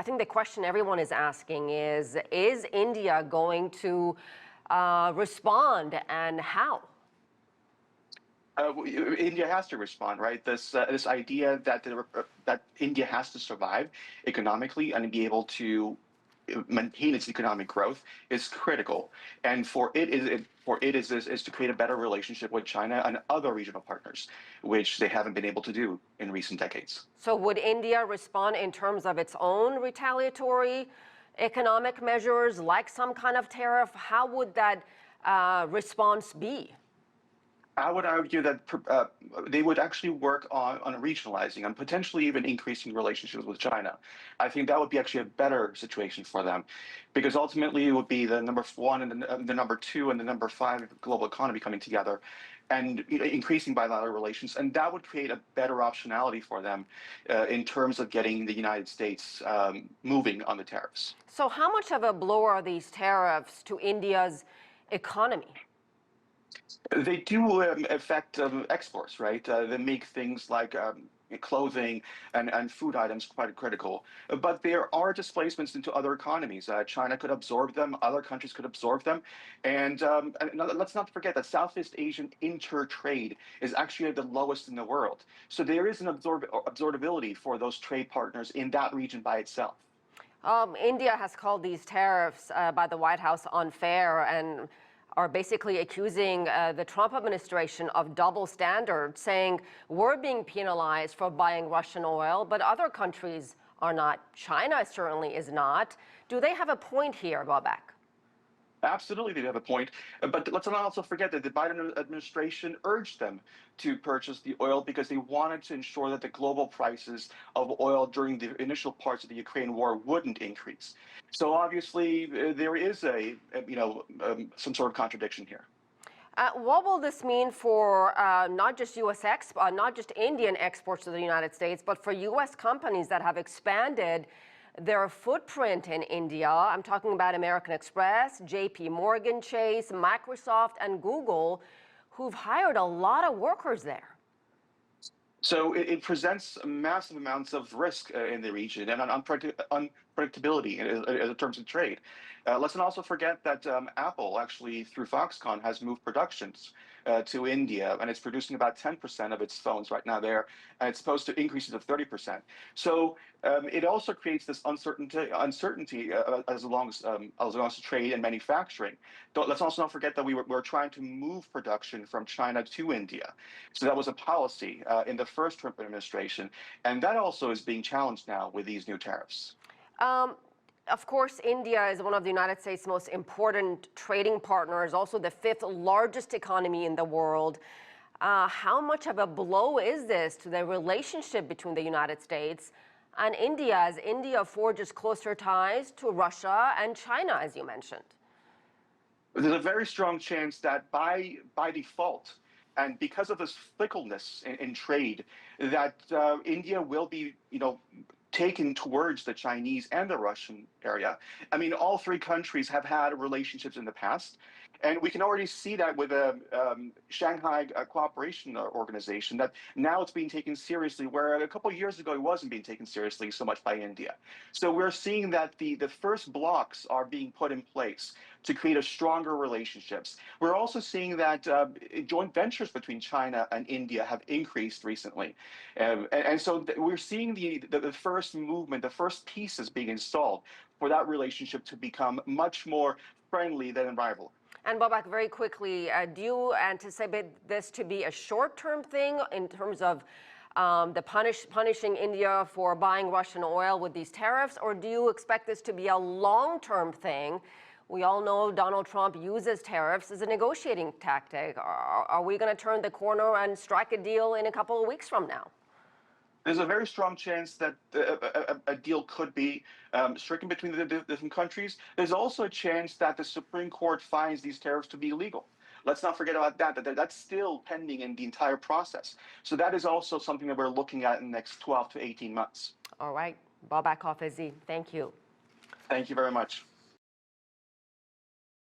think the question everyone is asking is India going to respond, and how? India has to respond, right? This idea that that India has to survive economically and be able to maintain its economic growth is critical, and for it is to create a better relationship with China and other regional partners, which they haven't been able to do in recent decades. So would India respond in terms of its own retaliatory economic measures, like some kind of tariff? How would that response be? I would argue that they would actually work on regionalizing and potentially even increasing relationships with China. I think that would be actually a better situation for them, because ultimately it would be the number one and the number two and the number five global economy coming together and increasing bilateral relations. And that would create a better optionality for them in terms of getting the United States moving on the tariffs. So how much of a blow are these tariffs to India's economy? They do affect exports, right? They make things like clothing and food items quite critical. But there are displacements into other economies. China could absorb them, other countries could absorb them. And let's not forget that Southeast Asian inter-trade is actually the lowest in the world. So there is an absorbability for those trade partners in that region by itself. India has called these tariffs by the White House unfair and are basically accusing the Trump administration of double standards, saying we're being penalized for buying Russian oil, but other countries are not. China certainly is not. Do they have a point here, Babak? Absolutely, they have a point. But let's not also forget that the Biden administration urged them to purchase the oil because they wanted to ensure that the global prices of oil during the initial parts of the Ukraine war wouldn't increase. So obviously, there is some sort of contradiction here. What will this mean for not just not just Indian exports to the United States, but for U.S. companies that have expanded their footprint in India? I'm talking about American Express, JP Morgan Chase, Microsoft, and Google, who've hired a lot of workers there. So it presents massive amounts of risk in the region and unpredictability in terms of trade. Let's not also forget that Apple actually, through Foxconn, has moved productions to India, and it's producing about 10% of its phones right now there, and it's supposed to increase it to 30%. So it also creates this uncertainty as long as trade and manufacturing. Let's also not forget that we're trying to move production from China to India. So that was a policy in the first Trump administration, and that also is being challenged now with these new tariffs. Of course, India is one of the United States' most important trading partners, also the fifth largest economy in the world. How much of a blow is this to the relationship between the United States and India, as India forges closer ties to Russia and China, as you mentioned? There's a very strong chance that by default, and because of this fickleness in trade, that India will be, taken towards the Chinese and the Russian area. I mean, all three countries have had relationships in the past, and we can already see that with the Shanghai Cooperation Organization, that now it's being taken seriously, where a couple of years ago it wasn't being taken seriously so much by India. So we're seeing that the first blocks are being put in place to create a stronger relationships. We're also seeing that joint ventures between China and India have increased recently. And so we're seeing the first movement, the first pieces being installed for that relationship to become much more friendly than rival. And Babak, very quickly, do you anticipate this to be a short-term thing in terms of punishing India for buying Russian oil with these tariffs, or do you expect this to be a long-term thing? We all know Donald Trump uses tariffs as a negotiating tactic. Are we going to turn the corner and strike a deal in a couple of weeks from now? There's a very strong chance that a deal could be stricken between the different countries. There's also a chance that the Supreme Court finds these tariffs to be illegal. Let's not forget about that's still pending in the entire process. So that is also something that we're looking at in the next 12 to 18 months. All right. Babak Hafezi, thank you. Thank you very much.